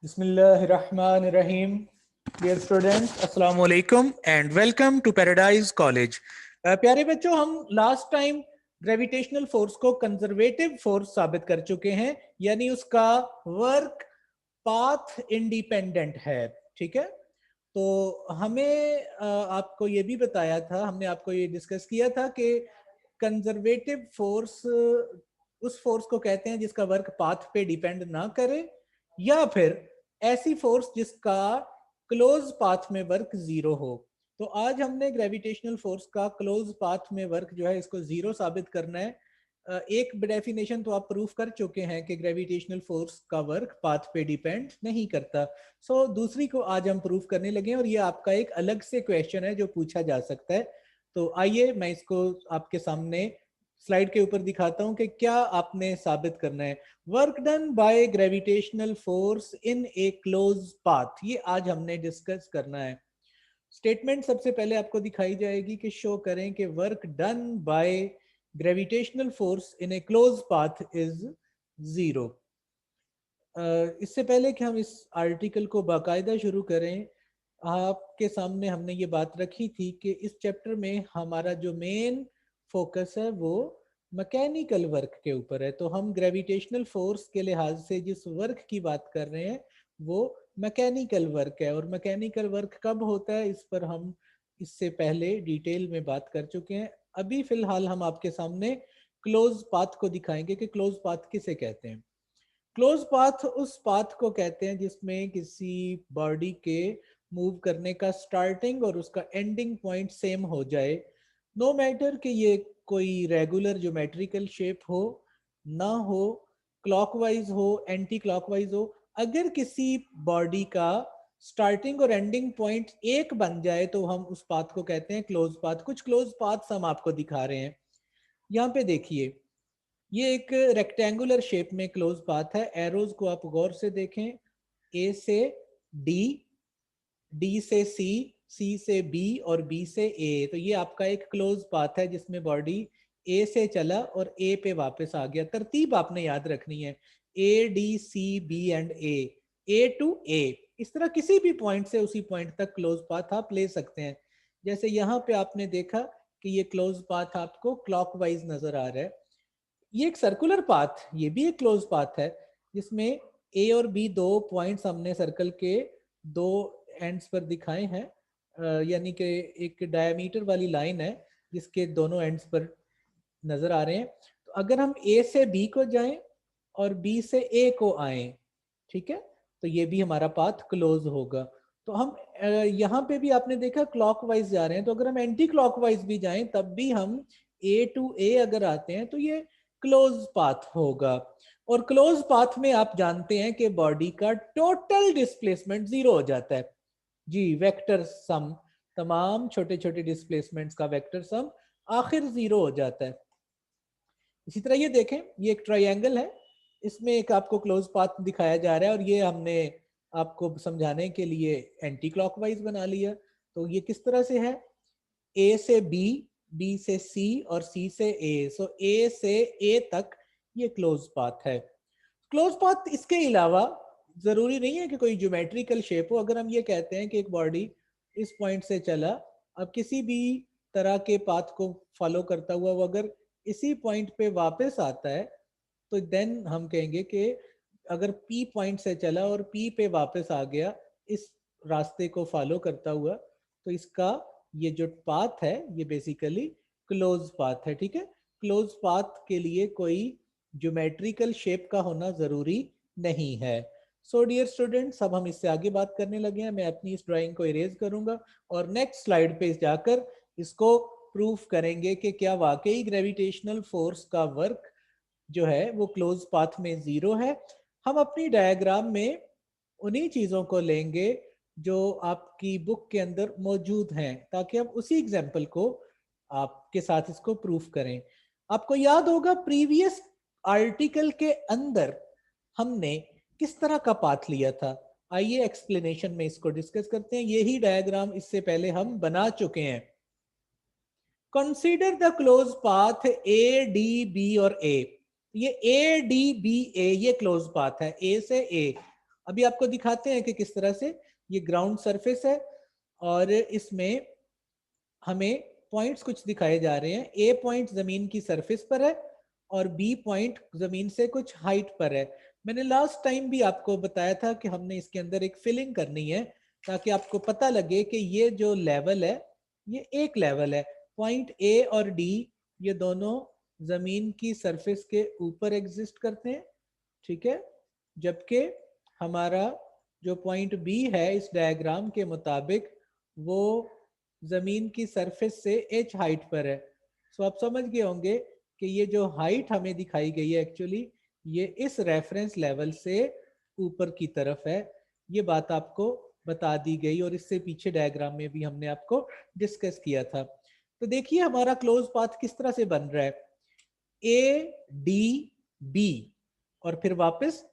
Bismillahirrahmanirrahim. Dear students, Assalamu alaikum and welcome to Paradise College. प्यारे बच्चों, हम last time gravitational force को conservative force साबित कर चुके हैं, यानी उसका वर्क पाथ इंडिपेंडेंट है। ठीक है, तो हमें आपको ये भी बताया था, हमने आपको ये डिस्कस किया था कि कंजर्वेटिव फोर्स उस फोर्स को कहते हैं जिसका वर्क पाथ पे डिपेंड ना करे, या फिर ऐसी फोर्स जिसका क्लोज पाथ में वर्क जीरो हो। तो आज हमने ग्रेविटेशनल फोर्स का क्लोज पाथ में वर्क जो है इसको जीरो साबित करना है। एक डेफिनेशन तो आप प्रूफ कर चुके हैं कि ग्रेविटेशनल फोर्स का वर्क पाथ पे डिपेंड नहीं करता। सो दूसरी को आज हम प्रूफ करने लगे और ये आपका एक अलग से क्वेश्चन है जो पूछा जा सकता है। तो आइए मैं इसको आपके सामने स्लाइड के ऊपर दिखाता हूं कि क्या आपने साबित करना है। Work done by gravitational force in A close path, ये आज हमने डिस्कस करना है। स्टेटमेंट सबसे पहले आपको दिखाई जाएगी कि शो करें कि work done by gravitational force in A close path is zero. इससे पहले कि हम इस आर्टिकल को बाकायदा शुरू करें, आपके सामने हमने ये बात रखी थी कि इस चैप्टर में हमारा जो मेन फोकस है वो मैकेनिकल वर्क के ऊपर है। तो हम ग्रेविटेशनल फोर्स के लिहाज से जिस वर्क की बात कर रहे हैं वो मैकेनिकल वर्क है, और मैकेनिकल वर्क कब होता है इस पर हम इससे पहले डिटेल में बात कर चुके हैं। अभी फिलहाल हम आपके सामने क्लोज पाथ को दिखाएंगे कि क्लोज पाथ किसे कहते हैं। क्लोज पाथ उस पाथ को कहते हैं जिसमें किसी बॉडी के मूव करने का स्टार्टिंग और उसका एंडिंग पॉइंट सेम हो जाए, नो मैटर कि ये कोई रेगुलर ज्योमेट्रिकल शेप हो ना हो, क्लॉकवाइज हो एंटी क्लॉकवाइज हो। अगर किसी बॉडी का स्टार्टिंग और एंडिंग पॉइंट एक बन जाए तो हम उस पाथ को कहते हैं क्लोज पाथ। कुछ क्लोज पाथ्स हम आपको दिखा रहे हैं। यहाँ पे देखिए, ये एक रेक्टेंगुलर शेप में क्लोज पाथ है। एरोज को आप गौर से देखें, ए से डी, डी से सी, सी से बी और बी से ए। तो ये आपका एक क्लोज पाथ है जिसमें बॉडी ए से चला और ए पे वापस आ गया। तरतीब आपने याद रखनी है, A D C B and A to A. इस तरह किसी भी पॉइंट से उसी पॉइंट तक क्लोज पाथ आप ले सकते हैं। जैसे यहाँ पे आपने देखा कि ये क्लोज पाथ आपको क्लॉकवाइज नजर आ रहा है। ये एक सर्कुलर पाथ, ये भी एक क्लोज पाथ है जिसमें ए और बी दो पॉइंट्स हमने सर्कल के दो एंड्स पर दिखाए हैं, यानी कि एक डायमीटर वाली लाइन है जिसके दोनों एंड्स पर नजर आ रहे हैं। तो अगर हम ए से बी को जाएं और बी से ए को आए, ठीक है, तो ये भी हमारा पाथ क्लोज होगा। तो हम यहाँ पे भी आपने देखा क्लॉकवाइज जा रहे हैं, तो अगर हम एंटी क्लॉकवाइज भी जाएं तब भी हम ए टू ए अगर आते हैं तो ये क्लोज पाथ होगा। और क्लोज पाथ में आप जानते हैं कि बॉडी का टोटल डिस्प्लेसमेंट जीरो हो जाता है। जी, वेक्टर सम, तमाम छोटे छोटे डिस्प्लेसमेंट्स का वेक्टर सम आखिर जीरो हो जाता है। इसी तरह ये देखें, ये एक ट्रायंगल है, इसमें एक आपको क्लोज पाथ दिखाया जा रहा है और ये हमने आपको समझाने के लिए एंटी क्लॉकवाइज बना लिया। तो ये किस तरह से है, ए से बी, बी से सी और सी से ए। सो ए से ए तक ये क्लोज पाथ है। क्लोज पाथ इसके अलावा जरूरी नहीं है कि कोई ज्योमेट्रिकल शेप हो। अगर हम ये कहते हैं कि एक बॉडी इस पॉइंट से चला, अब किसी भी तरह के पाथ को फॉलो करता हुआ वो अगर इसी पॉइंट पे वापस आता है तो देन हम कहेंगे कि अगर पी पॉइंट से चला और पी पे वापस आ गया इस रास्ते को फॉलो करता हुआ, तो इसका ये जो पाथ है ये बेसिकली क्लोज पाथ है। ठीक है, क्लोज पाथ के लिए कोई ज्योमेट्रिकल शेप का होना जरूरी नहीं है। सो डियर स्टूडेंट्स, अब हम इससे आगे बात करने लगे हैं। मैं अपनी इस ड्राइंग को इरेज करूंगा और नेक्स्ट स्लाइड पे जाकर इसको प्रूफ करेंगे कि क्या वाकई ग्रेविटेशनल फोर्स का वर्क जो है वो क्लोज पाथ में जीरो है। हम अपनी डायग्राम में उन्हीं चीजों को लेंगे जो आपकी बुक के अंदर मौजूद हैं, ताकि हम उसी एग्जाम्पल को आपके साथ इसको प्रूफ करें। आपको याद होगा प्रीवियस आर्टिकल के अंदर हमने किस तरह का पाथ लिया था। आइए एक्सप्लेनेशन में इसको डिस्कस करते हैं। यही डायग्राम इससे पहले हम बना चुके हैं। Consider the close path A D B और ए। ये ए डी बी ए ये क्लोज पाथ है, ए से ए। अभी आपको दिखाते हैं कि किस तरह से ये ग्राउंड सरफेस है और इसमें हमें पॉइंट्स कुछ दिखाए जा रहे हैं। ए पॉइंट जमीन की सरफेस पर है और बी पॉइंट जमीन से कुछ हाइट पर है। मैंने लास्ट टाइम भी आपको बताया था कि हमने इसके अंदर एक फिलिंग करनी है ताकि आपको पता लगे कि ये जो लेवल है ये एक लेवल है। पॉइंट ए और डी ये दोनों जमीन की सरफेस के ऊपर एग्जिस्ट करते हैं, ठीक है, जबकि हमारा जो पॉइंट बी है इस डायग्राम के मुताबिक वो जमीन की सरफेस से एच हाइट पर है। सो आप समझ गए होंगे कि ये जो हाइट हमें दिखाई गई है एक्चुअली ये इस रेफरेंस लेवल से ऊपर की तरफ है। ये बात आपको बता दी गई और इससे पीछे डायग्राम में भी हमने आपको डिस्कस किया था। तो देखिए हमारा क्लोज पाथ किस तरह से बन रहा है, ए डी बी और फिर वापस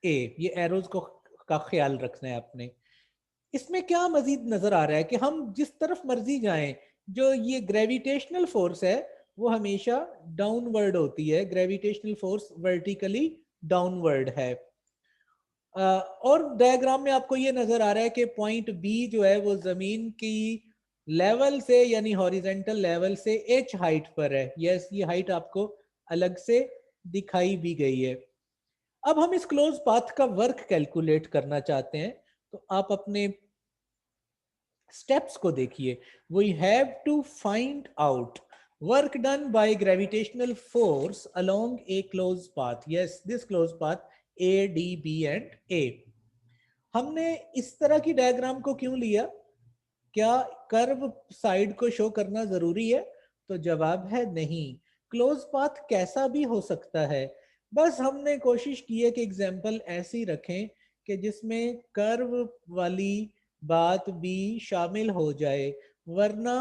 ए, ये एरोज को का ख्याल रखना है आपने। इसमें क्या मजीद नजर आ रहा है कि हम जिस तरफ मर्जी जाएं, जो ये ग्रेविटेशनल फोर्स है वो हमेशा डाउनवर्ड होती है, ग्रेविटेशनल फोर्स वर्टिकली डाउनवर्ड है। और डायग्राम में आपको ये नजर आ रहा है कि पॉइंट बी जो है वो जमीन की लेवल से यानी हॉरिजेंटल लेवल से एच हाइट पर है। यस, ये हाइट आपको अलग से दिखाई भी गई है। अब हम इस क्लोज पाथ का वर्क कैलकुलेट करना चाहते हैं, तो आप अपने स्टेप्स को देखिए। We have to find out work done by gravitational force along a close path. Yes, this close path A D B and A. हमने इस तरह की डायग्राम को क्यों लिया? क्या कर्व साइड को शो करना जरूरी है? तो जवाब है नहीं। क्लोज पाथ कैसा भी हो सकता है, बस हमने कोशिश की है कि एग्जाम्पल ऐसी रखें कि जिसमें कर्व वाली बात भी शामिल हो जाए, वरना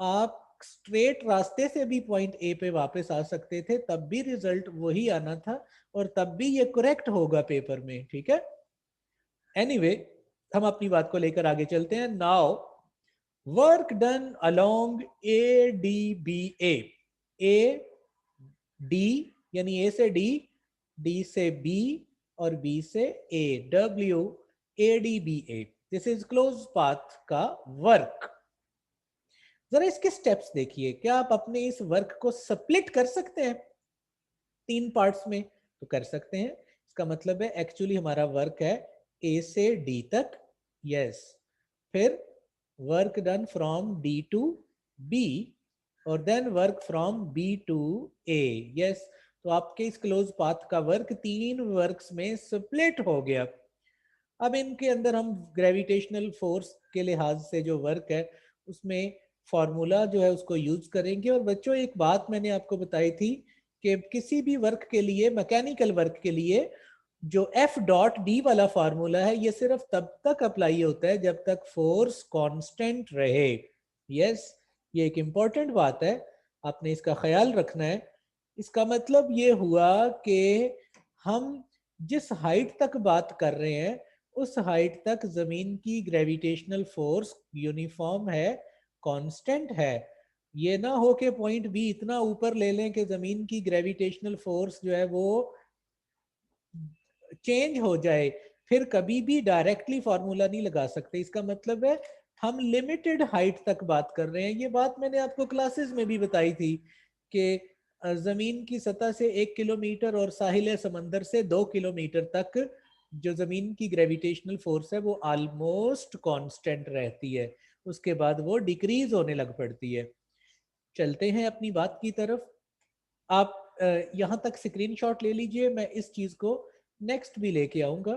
आप स्ट्रेट रास्ते से भी पॉइंट ए पे वापस आ सकते थे, तब भी रिजल्ट वही आना था और तब भी ये करेक्ट होगा पेपर में, ठीक है। एनीवे, हम अपनी बात को लेकर आगे चलते हैं। Now work done along A D B A D यानी ए से डी, डी से बी और बी से A, W A D B A, this is close path का वर्क। जरा इसके स्टेप्स देखिए। क्या आप अपने इस वर्क को स्प्लिट कर सकते हैं तीन पार्ट्स में? तो कर सकते हैं। इसका मतलब है एक्चुअली हमारा वर्क है ए से डी तक, यस, फिर work done from D to B और then work from B to A, yes. तो आपके इस क्लोज पाथ का वर्क तीन वर्क्स में स्प्लिट हो गया। अब इनके अंदर हम ग्रेविटेशनल फोर्स के लिहाज से जो वर्क है उसमें फॉर्मूला जो है उसको यूज करेंगे। और बच्चों, एक बात मैंने आपको बताई थी कि किसी भी वर्क के लिए, मैकेनिकल वर्क के लिए, जो एफ डॉट डी वाला फार्मूला है ये सिर्फ तब तक अप्लाई होता है जब तक फोर्स कांस्टेंट रहे। यस, ये एक इंपॉर्टेंट बात है, आपने इसका ख्याल रखना है। इसका मतलब ये हुआ कि हम जिस हाइट तक बात कर रहे हैं उस हाइट तक जमीन की ग्रेविटेशनल फोर्स यूनिफॉर्म है, कांस्टेंट है। ये ना हो कि पॉइंट बी इतना ऊपर ले लें कि जमीन की ग्रेविटेशनल फोर्स जो है वो चेंज हो जाए, फिर कभी भी डायरेक्टली फॉर्मूला नहीं लगा सकते। इसका मतलब है हम लिमिटेड हाइट तक बात कर रहे हैं। ये बात मैंने आपको क्लासेस में भी बताई थी कि जमीन की सतह से 1 किलोमीटर और साहिल समंदर से 2 किलोमीटर तक जो जमीन की ग्रेविटेशनल फोर्स है वो ऑलमोस्ट कांस्टेंट रहती है, उसके बाद वो डिक्रीज होने लग पड़ती है। चलते हैं अपनी बात की तरफ। आप यहाँ तक स्क्रीनशॉट ले लीजिए, मैं इस चीज को नेक्स्ट भी लेके आऊंगा,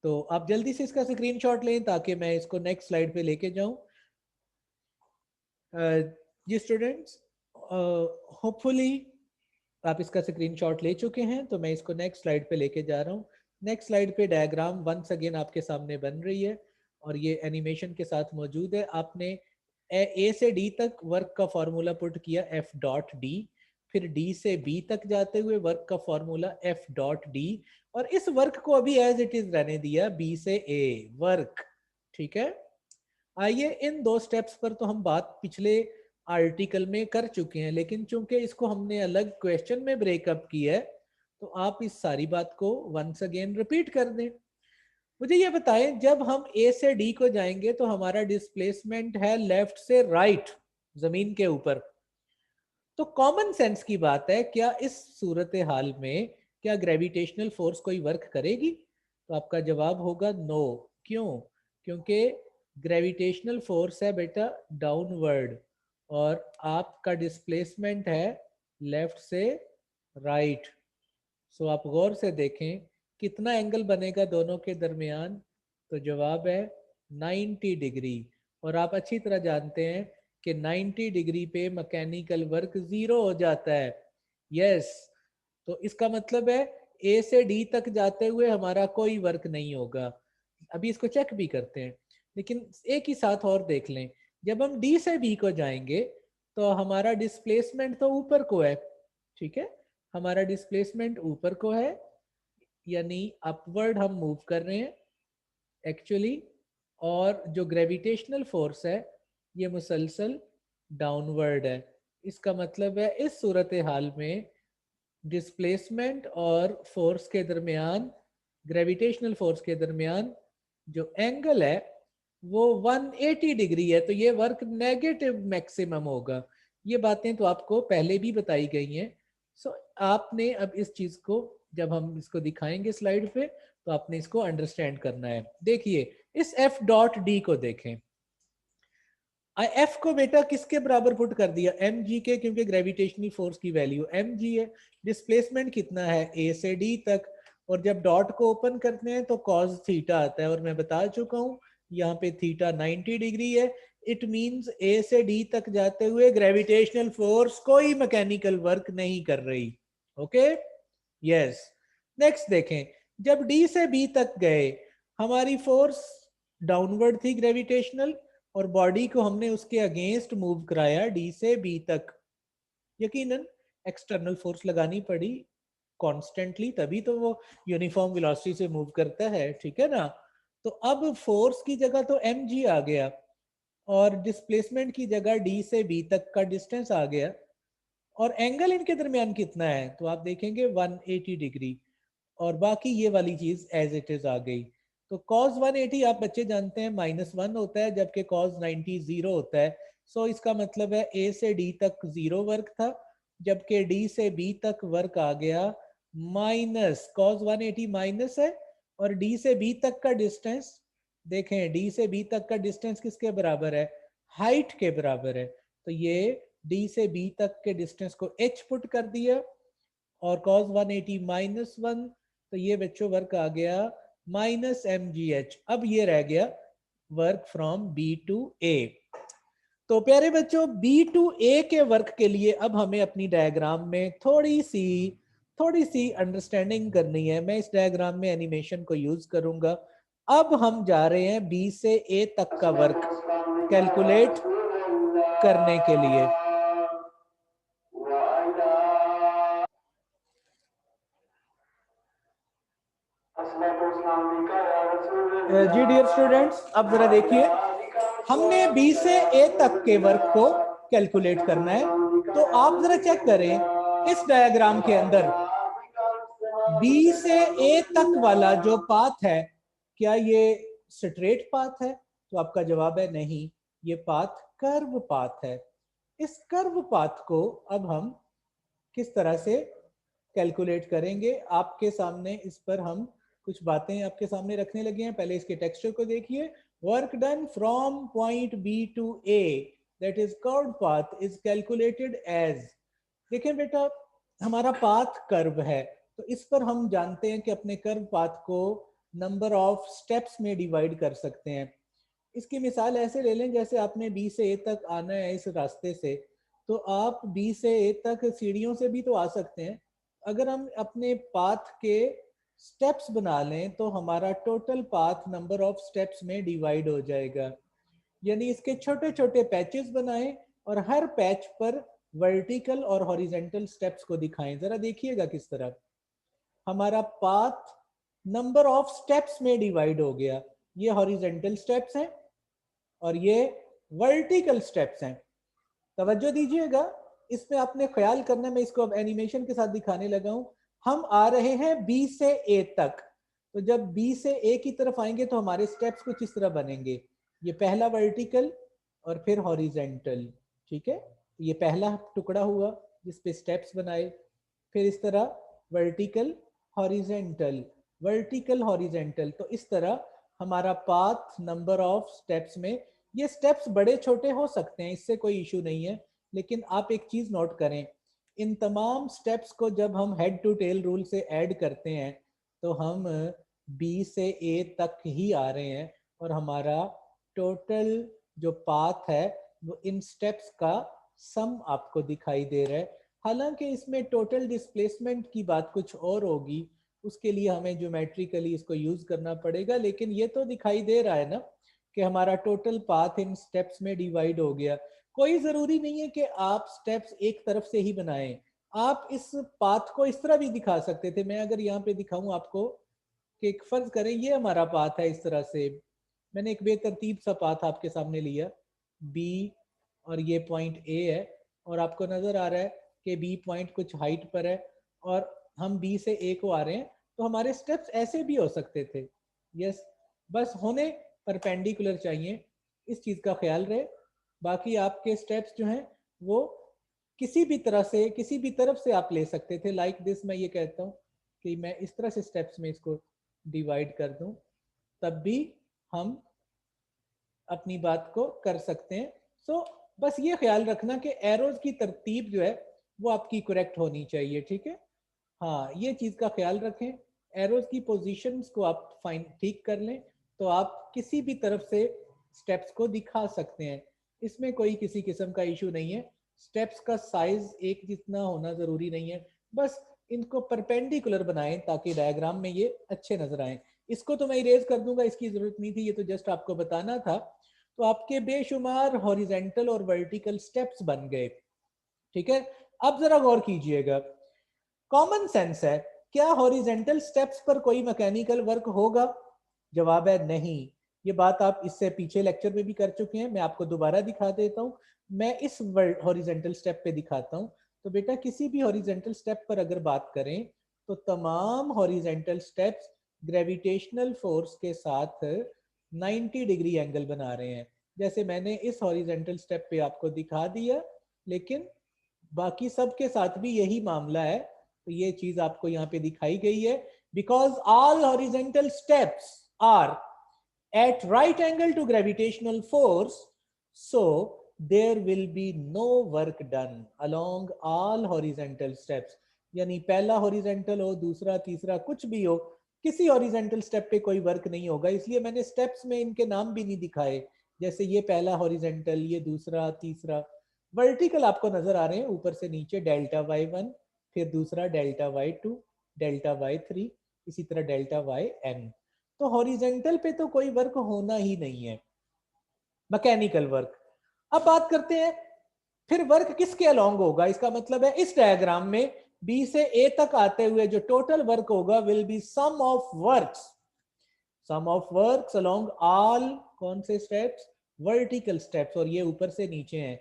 तो आप जल्दी से इसका स्क्रीनशॉट लें ताकि मैं इसको नेक्स्ट स्लाइड पे लेके जाऊं। जी स्टूडेंट्स, होपफुली आप इसका स्क्रीनशॉट ले चुके हैं, तो मैं इसको नेक्स्ट स्लाइड पे लेके जा रहा हूँ। नेक्स्ट स्लाइड पे डायग्राम वंस अगेन आपके सामने बन रही है और ये एनिमेशन के साथ मौजूद है। आपने ए से डी तक वर्क का फॉर्मूला पुट किया एफ डॉट डी, फिर डी से बी तक जाते हुए वर्क का फॉर्मूला एफ डॉट डी, और इस वर्क को अभी एज इट इज रहने दिया बी से ए वर्क, ठीक है। आइए, इन दो स्टेप्स पर तो हम बात पिछले आर्टिकल में कर चुके हैं, लेकिन चूंकि इसको हमने अलग क्वेश्चन में ब्रेकअप किया है तो आप इस सारी बात को वंस अगेन रिपीट कर दें। मुझे ये बताएं, जब हम ए से डी को जाएंगे तो हमारा डिस्प्लेसमेंट है लेफ्ट से राइट, जमीन के ऊपर। तो कॉमन सेंस की बात है, क्या इस सूरत हाल में क्या ग्रेविटेशनल फोर्स कोई वर्क करेगी? तो आपका जवाब होगा नो। क्यों? क्योंकि ग्रेविटेशनल फोर्स है बेटा डाउनवर्ड, और आपका डिस्प्लेसमेंट है लेफ्ट से राइट। सो आप गौर से देखें कितना एंगल बनेगा दोनों के दरमियान। तो जवाब है 90 डिग्री। और आप अच्छी तरह जानते हैं कि 90 डिग्री पे मैकेनिकल वर्क जीरो हो जाता है। यस, तो इसका मतलब है ए से डी तक जाते हुए हमारा कोई वर्क नहीं होगा। अभी इसको चेक भी करते हैं, लेकिन एक ही साथ और देख लें। जब हम डी से बी को जाएंगे तो हमारा डिस्प्लेसमेंट तो ऊपर को है, ठीक है, हमारा डिस्प्लेसमेंट ऊपर को है, यानी अपवर्ड हम मूव कर रहे हैं एक्चुअली। और जो ग्रेविटेशनल फोर्स है ये मुसलसल डाउनवर्ड है। इसका मतलब है इस सूरत हाल में डिस्प्लेसमेंट और फोर्स के दरमियान, ग्रेविटेशनल फोर्स के दरमियान जो एंगल है वो 180 डिग्री है। तो ये वर्क नेगेटिव मैक्सिमम होगा। ये बातें तो आपको पहले भी बताई गई हैं। सो आपने अब इस चीज को, जब हम इसको दिखाएंगे स्लाइड पे, तो आपने इसको अंडरस्टैंड करना है। देखिए इस एफ डॉट डी को देखें। एफ को बेटा किसके बराबर पुट कर दिया? एम जी के, क्योंकि ग्रेविटेशनल फोर्स की वैल्यू एम जी है। डिस्प्लेसमेंट कितना है? ए से डी तक। और जब डॉट को ओपन करते हैं तो कॉस थीटा आता है, और मैं बता चुका हूं यहाँ पे थीटा 90 डिग्री है। इट मींस ए से डी तक जाते हुए ग्रेविटेशनल फोर्स कोई मैकेनिकल वर्क नहीं कर रही। Okay, yes. नेक्स्ट देखें, जब डी से बी तक गए हमारी फोर्स डाउनवर्ड थी ग्रेविटेशनल, और बॉडी को हमने उसके अगेंस्ट मूव कराया डी से बी तक। यकीनन एक्सटर्नल फोर्स लगानी पड़ी कॉन्स्टेंटली, तभी तो वो यूनिफॉर्म वेलोसिटी से मूव करता है, ठीक है ना। तो अब फोर्स की जगह तो एम जी आ गया, और डिस्प्लेसमेंट की जगह डी से बी तक का डिस्टेंस आ गया। और एंगल इनके दरमियान कितना है? तो आप देखेंगे 180 डिग्री, और बाकी ये वाली चीज एज इट इज आ गई। तो cos 180 आप बच्चे जानते हैं -1 होता है, जबकि cos 90 0 होता है। सो इसका मतलब है ए से डी तक जीरो वर्क था, जबकि डी से बी तक वर्क आ गया माइनस। cos 180 माइनस है, और डी से बी तक का डिस्टेंस देखें, डी से बी तक का डिस्टेंस किसके बराबर है? हाइट के बराबर है। तो ये डी से बी तक के डिस्टेंस को h पुट कर दिया, और cos 180 -1, तो ये बच्चों वर्क आ गया -mgh। अब ये रह गया वर्क फ्रॉम बी टू ए। तो प्यारे बच्चों बी टू ए के वर्क के लिए अब हमें अपनी डायग्राम में थोड़ी सी अंडरस्टैंडिंग करनी है। मैं इस डायग्राम में एनिमेशन को यूज करूंगा। अब हम जा रहे हैं बी से ए तक का वर्क कैलकुलेट करने के लिए। जी डियर स्टूडेंट्स, अब जरा देखिए, हमने बी से ए तक के वर्क को कैलकुलेट करना है। तो आप जरा चेक करें इस डायग्राम के अंदर बी से ए तक वाला जो पाथ है, क्या ये स्ट्रेट पाथ है? तो आपका जवाब है नहीं, ये पाथ कर्व पाथ है। इस कर्व पाथ को अब हम किस तरह से कैलकुलेट करेंगे? आपके सामने इस पर हम कुछ बातें आपके सामने रखने लगे हैं। पहले इसके टेक्सचर को देखिए। Work done from point B to A, that is curve path, is calculated as. देखें बेटा, हमारा पाथ कर्व है, तो इस पर हम जानते हैं कि अपने कर्व पाथ को नंबर ऑफ स्टेप्स में डिवाइड कर सकते हैं। इसकी मिसाल ऐसे ले लें, जैसे आपने बी से ए तक आना है इस रास्ते से, तो आप बी से ए तक सीढ़ियों से भी तो आ सकते हैं। अगर हम अपने पाथ के स्टेप्स बना लें तो हमारा total path number of steps में डिवाइड हो जाएगा। यानी इसके छोटे छोटे पैचेस बनाएं, और हर पैच पर वर्टिकल और हॉरिजेंटल स्टेप्स को दिखाएं। जरा देखिएगा किस तरह हमारा पाथ नंबर ऑफ स्टेप्स में डिवाइड हो गया। ये हॉरिजेंटल स्टेप्स हैं और ये वर्टिकल स्टेप्स हैं। तवज्जो दीजिएगा, इसमें आपने ख्याल करना, मैं इसको अब एनिमेशन के साथ दिखाने लगा हूं। हम आ रहे हैं बी से ए तक, तो जब बी से ए की तरफ आएंगे तो हमारे स्टेप्स कुछ इस तरह बनेंगे, ये पहला वर्टिकल और फिर हॉरिजेंटल, ठीक है। ये पहला टुकड़ा हुआ जिस पे स्टेप्स बनाए, फिर इस तरह वर्टिकल हॉरिजेंटल, वर्टिकल हॉरिजेंटल। तो इस तरह हमारा पाथ नंबर ऑफ स्टेप्स में, ये स्टेप्स बड़े छोटे हो सकते हैं, इससे कोई इशू नहीं है, लेकिन आप एक चीज नोट करें, इन तमाम स्टेप्स को जब हम हेड टू टेल रूल से ऐड करते हैं तो हम बी से ए तक ही आ रहे हैं, और हमारा टोटल जो पाथ है वो इन स्टेप्स का सम आपको दिखाई दे रहा है। हालांकि इसमें टोटल डिस्प्लेसमेंट की बात कुछ और होगी, उसके लिए हमें ज्योमेट्रिकली इसको यूज करना पड़ेगा, लेकिन ये तो दिखाई दे रहा है ना कि हमारा टोटल पाथ इन स्टेप्स में डिवाइड हो गया। कोई जरूरी नहीं है कि आप स्टेप्स एक तरफ से ही बनाएं, आप इस पाथ को इस तरह भी दिखा सकते थे। मैं अगर यहाँ पे दिखाऊं आपको कि एक फर्ज करें ये हमारा पाथ है, इस तरह से मैंने एक बेतरतीब सा पाथ आपके सामने लिया, बी और ये पॉइंट ए है, और आपको नजर आ रहा है कि बी पॉइंट कुछ हाइट पर है और हम बी से ए को आ रहे हैं, तो हमारे स्टेप्स ऐसे भी हो सकते थे। यस, बस होने परपेंडिकुलर चाहिए, इस चीज का ख्याल रहे। बाकी आपके स्टेप्स जो हैं वो किसी भी तरह से, किसी भी तरफ से आप ले सकते थे। लाइक दिस, मैं ये कहता हूँ कि मैं इस तरह से स्टेप्स में इसको डिवाइड कर दूं, तब भी हम अपनी बात को कर सकते हैं। सो बस ये ख्याल रखना कि एरोज की तरतीब जो है वो आपकी करेक्ट होनी चाहिए, ठीक है। हाँ, ये चीज का ख्याल रखें, एरोज की पोजीशंस को आप फाइन ठीक कर लें तो आप किसी भी तरफ से स्टेप्स को दिखा सकते हैं, इसमें कोई किसी किस्म का इशू नहीं है। स्टेप्स का साइज एक जितना होना जरूरी नहीं है, बस इनको परपेंडिकुलर बनाएं ताकि डायग्राम में ये अच्छे नजर आए। इसको तो मैं इरेज कर दूंगा, इसकी जरूरत नहीं थी, ये तो जस्ट आपको बताना था। तो आपके बेशुमार हॉरिजेंटल और वर्टिकल स्टेप्स बन गए, ठीक है। अब जरा गौर कीजिएगा, कॉमन सेंस है, क्या हॉरिजेंटल स्टेप्स पर कोई मैकेनिकल वर्क होगा? जवाब है नहीं। ये बात आप इससे पीछे लेक्चर में भी कर चुके हैं, मैं आपको दोबारा दिखा देता हूं। मैं इस हॉरिजेंटल स्टेप पे दिखाता हूं। तो बेटा किसी भी हॉरिजेंटल स्टेप पर अगर बात करें तो तमाम हॉरिजेंटल स्टेप्स ग्रेविटेशनल फोर्स के साथ 90 डिग्री एंगल बना रहे हैं, जैसे मैंने इस हॉरिजेंटल स्टेप पे आपको दिखा दिया, लेकिन बाकी सब के साथ भी यही मामला है। तो ये चीज आपको यहाँ पे दिखाई गई है, because all horizontal steps are at right angle to gravitational force, so there will be no work done along all horizontal steps। यानी पहला हॉरिजेंटल हो, दूसरा, तीसरा, कुछ भी हो, किसी हॉरिजेंटल स्टेप पे कोई वर्क नहीं होगा। इसलिए मैंने स्टेप्स में इनके नाम भी नहीं दिखाए, जैसे ये पहला हॉरिजेंटल, ये दूसरा, तीसरा। वर्टिकल आपको नजर आ रहे हैं ऊपर से नीचे, डेल्टा y1, फिर दूसरा डेल्टा y2, डेल्टा y3, इसी तरह डेल्टा yn। तो हॉरिजेंटल पे तो कोई वर्क होना ही नहीं है, मैकेनिकल वर्क। अब बात करते हैं फिर वर्क किसके अलोंग होगा। इसका मतलब है इस डायग्राम में बी से ए तक आते हुए जो टोटल वर्क होगा will be sum of works, sum of works along all, कौन से स्टेप्स? Vertical steps. और ये ऊपर से नीचे हैं,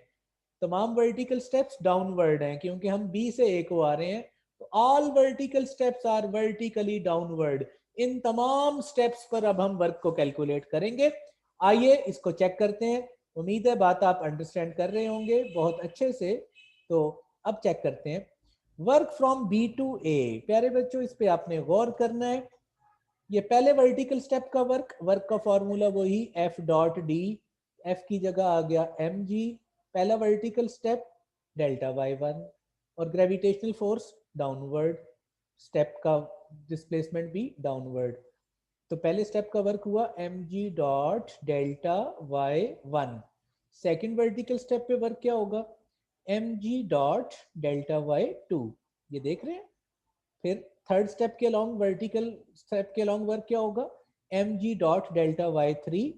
तमाम वर्टिकल स्टेप्स डाउनवर्ड हैं, क्योंकि हम बी से ए को आ रहे हैं, तो all vertical steps are vertically downward. इन तमाम स्टेप्स पर अब हम वर्क को कैलकुलेट करेंगे। आइए इसको चेक करते हैं। उम्मीद है बात आप अंडरस्टैंड कर रहे होंगे बहुत अच्छे से। तो अब चेक करते हैं वर्क फ्रॉम बी टू ए। प्यारे बच्चों, इस पे आपने गौर करना है। ये पहले वर्टिकल स्टेप का वर्क का फॉर्मूला वही एफ डॉट डी, एफ की जगह आ गया एम जी, पहला वर्टिकल स्टेप डेल्टा y1, और ग्रेविटेशनल फोर्स डाउनवर्ड, स्टेप का डिस्प्लेसमेंट भी डाउनवर्ड। तो पहले स्टेप का वर्क हुआ M G dot delta y1। Second vertical step पे वर्क क्या होगा? M G dot delta y2। ये देख रहे हैं। फिर थर्ड स्टेप के लॉन्ग, वर्टिकल स्टेप के लॉन्ग वर्क क्या होगा? M G dot delta y3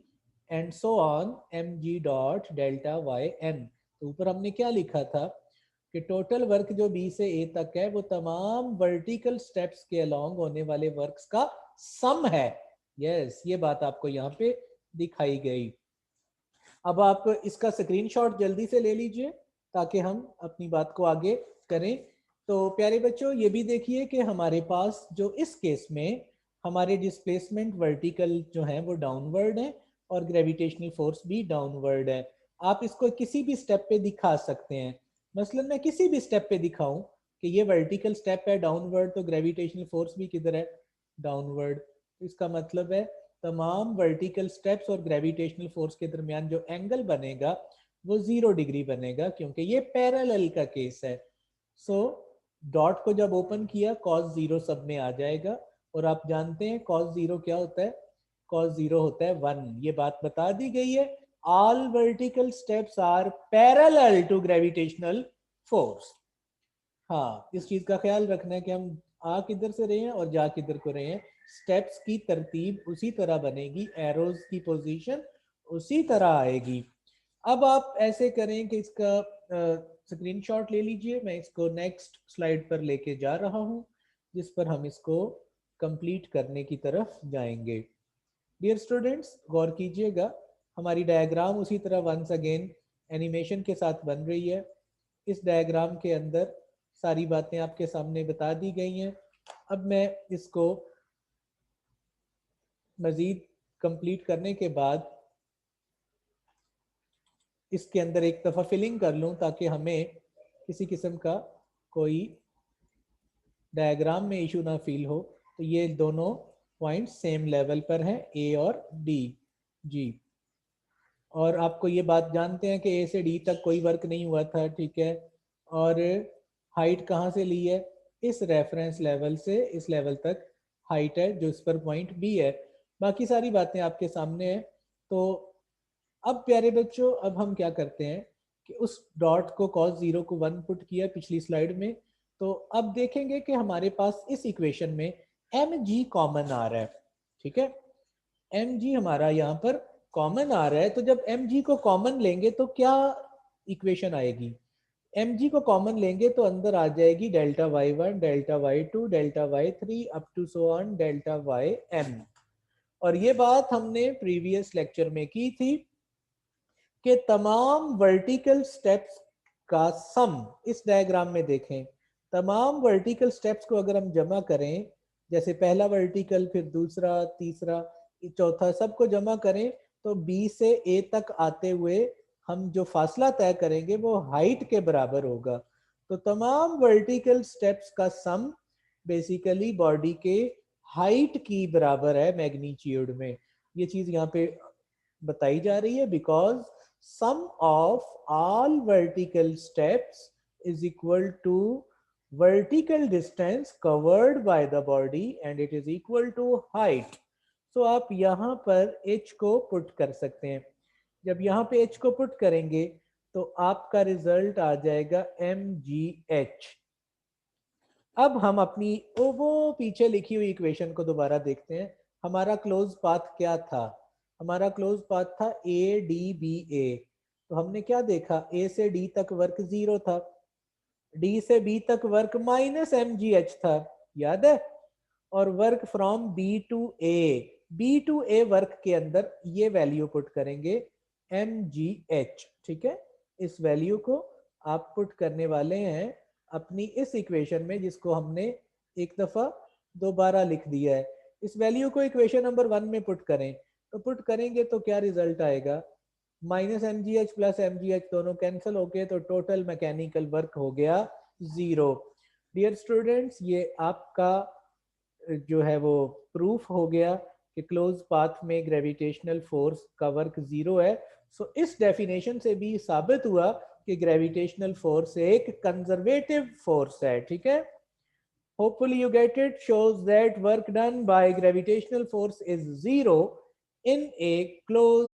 and so on M G dot delta yn। तो ऊपर हमने क्या लिखा था कि टोटल वर्क जो बी से ए तक है वो तमाम वर्टिकल स्टेप्स के अलॉन्ग होने वाले वर्क्स का सम है। यस, ये बात आपको यहाँ पे दिखाई गई। अब आप इसका स्क्रीनशॉट जल्दी से ले लीजिए ताकि हम अपनी बात को आगे करें। तो प्यारे बच्चों, ये भी देखिए कि हमारे पास जो इस केस में हमारे डिस्प्लेसमेंट वर्टिकल जो है वो डाउनवर्ड है और ग्रेविटेशनल फोर्स भी डाउनवर्ड है। आप इसको किसी भी स्टेप पे दिखा सकते हैं। मसलन मैं किसी भी स्टेप पे दिखाऊं कि ये वर्टिकल स्टेप है डाउनवर्ड, तो ग्रेविटेशनल फोर्स भी किधर है, डाउनवर्ड। इसका मतलब है तमाम वर्टिकल स्टेप्स और ग्रेविटेशनल फोर्स के दरमियान जो एंगल बनेगा वो 0 डिग्री बनेगा, क्योंकि ये पैरेलल का केस है। सो डॉट को जब ओपन किया cos 0 सब में आ जाएगा, और आप जानते हैं cos 0 क्या होता है, cos 0 होता है 1। ये बात बता दी गई है। All vertical steps are parallel to gravitational force. हाँ, इस चीज का ख्याल रखना है कि हम आ किधर से रहे हैं और जा किधर को रहे हैं। स्टेप्स की तरतीब उसी तरह बनेगी, एरोज की पोजीशन उसी तरह आएगी। अब आप ऐसे करें कि इसका स्क्रीनशॉट ले लीजिए। मैं इसको नेक्स्ट स्लाइड पर लेके जा रहा हूं, जिस पर हम इसको कंप्लीट करने की तरफ जाएंगे। डियर स्टूडेंट्स, गौर कीजिएगा, हमारी डायग्राम उसी तरह वंस अगेन एनिमेशन के साथ बन रही है। इस डायग्राम के अंदर सारी बातें आपके सामने बता दी गई हैं। अब मैं इसको मज़ीद कंप्लीट करने के बाद इसके अंदर एक दफ़ा फिलिंग कर लूँ, ताकि हमें किसी किस्म का कोई डायग्राम में इशू ना फील हो। तो ये दोनों पॉइंट सेम लेवल पर हैं, ए और डी जी। और आपको ये बात जानते हैं कि ए से डी तक कोई वर्क नहीं हुआ था, ठीक है। और हाइट कहाँ से ली है, इस रेफरेंस लेवल से इस लेवल तक हाइट है, जो इस पर पॉइंट बी है। बाकी सारी बातें आपके सामने हैं। तो अब प्यारे बच्चों, अब हम क्या करते हैं कि उस डॉट को cos 0 को 1 पुट किया पिछली स्लाइड में। तो अब देखेंगे कि हमारे पास इस इक्वेशन में mg कॉमन आ रहा है, ठीक है। mg हमारा यहाँ पर कॉमन आ रहा है। तो जब mg को कॉमन लेंगे तो क्या इक्वेशन आएगी, mg को कॉमन लेंगे तो अंदर आ जाएगी delta y1 delta y2 delta y3 up to so on delta yn। और ये बात हमने प्रीवियस लेक्चर में की थी कि तमाम वर्टिकल स्टेप्स का सम इस डायग्राम में देखें। तमाम वर्टिकल स्टेप्स को अगर हम जमा करें, जैसे पहला वर्टिकल, फिर दूसरा, तीसरा, चौथा, सबको जमा करें तो बी से ए तक आते हुए हम जो फासला तय करेंगे वो हाइट के बराबर होगा। तो तमाम वर्टिकल स्टेप्स का सम बेसिकली बॉडी के हाइट की बराबर है मैग्नीट्यूड में। ये चीज यहाँ पे बताई जा रही है, because sum of all vertical steps is equal to vertical distance covered by the body and it is equal to height. So आप यहाँ पर h को पुट कर सकते हैं। जब यहाँ पे h को पुट करेंगे तो आपका रिजल्ट आ जाएगा mgh। अब हम अपनी वो पीछे लिखी हुई इक्वेशन को दोबारा देखते हैं। हमारा क्लोज पाथ क्या था, हमारा क्लोज पाथ था ए डी बी ए। तो हमने क्या देखा, ए से डी तक वर्क 0 था, डी से बी तक वर्क माइनस mgh था, याद है। और work from B to A work के अंदर ये वैल्यू पुट करेंगे mgh, ठीक है। इस वैल्यू को आप पुट करने वाले हैं अपनी इस इक्वेशन में, जिसको हमने एक दफा दोबारा लिख दिया है। इस वैल्यू को इक्वेशन नंबर 1 में पुट करें, तो पुट करेंगे तो क्या रिजल्ट आएगा, माइनस mgh प्लस mgh दोनों कैंसिल हो गए, तो टोटल मैकेनिकल वर्क हो गया 0। डियर स्टूडेंट्स, ये आपका जो है वो प्रूफ हो गया कि क्लोज पाथ में ग्रेविटेशनल फोर्स का वर्क 0 है। सो इस डेफिनेशन से भी साबित हुआ कि ग्रेविटेशनल फोर्स एक कंजर्वेटिव फोर्स है, ठीक है। Hopefully you get it. Shows that work done by gravitational force is 0 in a closed